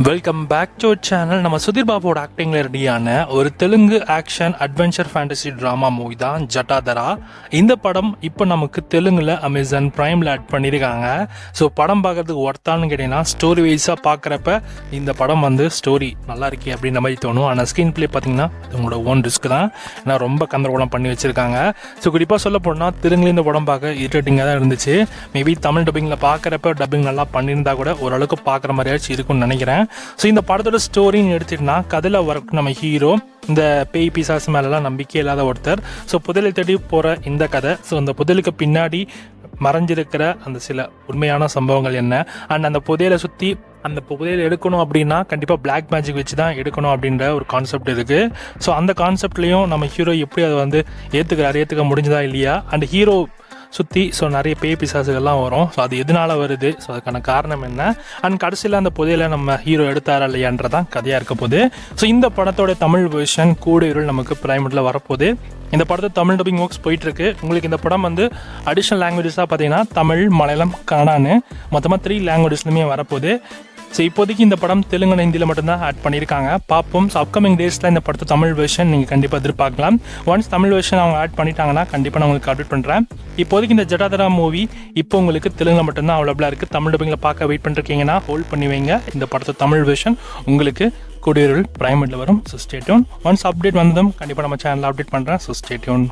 Welcome back to channel. நம்ம சுதீர் பாபுவோட ஆக்டிங்ல ரெடியான ஒரு Telugu action adventure fantasy drama movie தான் ஜட்டாதரா. இந்த படம் இப்போ நமக்கு தெலுங்குல அமேசான் பிரைம்ல ஆட் பண்ணியிருக்காங்க. ஸோ படம் பார்க்கறதுக்கு ஒர்த்தான்னு கேட்டீங்கன்னா ஸ்டோரி வைஸாக பார்க்குறப்ப இந்த படம் ஸ்டோரி நல்லா இருக்கே அப்படின்ற மாதிரி தோணும். ஆனால் ஸ்க்ரீன் பிளே பார்த்தீங்கன்னா உங்களோட ஓன் ரிஸ்க் தான், ஏன்னா ரொம்ப கந்தரகோலம் பண்ணி வச்சிருக்காங்க. ஸோ குறிப்பாக சொல்ல போனால் தெலுங்குல இந்த படம் பார்க்க இரிட்டேட்டிங்காக தான் இருந்துச்சு. மேபி தமிழ் டப்பிங்கில் பார்க்குறப்ப டப்பிங் நல்லா பண்ணியிருந்தா கூட ஓரளவுக்கு பார்க்குற மாதிரியாச்சும் இருக்கும்னு நினைக்கிறேன். ஸோ இந்த படத்தோட ஸ்டோரின்னு எடுத்துகிட்டோன்னா கதையில் வரக்கு நம்ம ஹீரோ இந்த பேய் பிசாசு மேலெலாம் நம்பிக்கை இல்லாத ஒருத்தர். ஸோ புதையலை தேடி போகிற இந்த கதை. ஸோ அந்த புதையலுக்கு பின்னாடி மறைஞ்சிருக்கிற அந்த சில உண்மையான சம்பவங்கள் என்ன, அண்ட் அந்த புதையலை சுற்றி அந்த புதையலை எடுக்கணும் அப்படின்னா கண்டிப்பாக பிளாக் மேஜிக் வச்சு தான் எடுக்கணும் அப்படின்ற ஒரு கான்செப்ட் இருக்குது. ஸோ அந்த கான்செப்ட்லேயும் நம்ம ஹீரோ எப்படி அதை ஏற்றுக்க முடிஞ்சதா இல்லையா, அண்ட் ஹீரோ சுற்றி நிறைய பேய் பிசாசுகள்லாம் வரும். ஸோ அது எதனால் வருது, ஸோ அதுக்கான காரணம் என்ன, அண்ட் கடைசியில் அந்த புதையலை நம்ம ஹீரோ எடுத்தாரா இல்லையான்றதான் கதையாக இருக்க போகுது. ஸோ இந்த படத்தோட தமிழ் வெர்ஷன் கூடியிருள் நமக்கு பிரைமரில் வரப்போகுது. இந்த படத்தை தமிழ் டப்பிங் ஒர்க்ஸ் போயிட்டுருக்கு. உங்களுக்கு இந்த படம் அடிஷ்னல் லாங்குவேஜஸாக பார்த்தீங்கன்னா தமிழ், மலையாளம், கன்னடான்னு மொத்தமாக 3 லாங்குவேஜஸ்லையுமே வரப்போகுது. ஸோ இப்போதைக்கு இந்த படம் தெலுங்கு, ஹிந்தியில் மட்டும்தான் ஆட் பண்ணியிருக்காங்க. பார்ப்போம். ஸோ அப்கமிங் டேஸில் இந்த படத்தை தமிழ் வெர்ஷன் நீங்கள் கண்டிப்பாக எதிர்பார்க்கலாம். ஒன்ஸ் தமிழ் வெர்ஷன் அவங்க ஆட் பண்ணிட்டாங்கன்னா கண்டிப்பாக நான் உங்களுக்கு அப்டேட் பண்ணுறேன். இப்போதைக்கு இந்த ஜட்டாதரா மூவி இப்போ உங்களுக்கு தெலுங்குல மட்டும்தான் அவைலபிளாக இருக்குது. தமிழ் டப்பிங்கில் பார்க்க வெயிட் பண்ணிருக்கீங்கன்னா ஹோல்ட் பண்ணி வைங்க. இந்த படத்தை தமிழ் வெர்ஷன் உங்களுக்கு கூடியிருள் பிரைமரியில் வரும். So stay tune. Once update வந்ததும் கண்டிப்பாக நம்ம சேனலில் அப்டேட் பண்ணுறேன். So stay tune.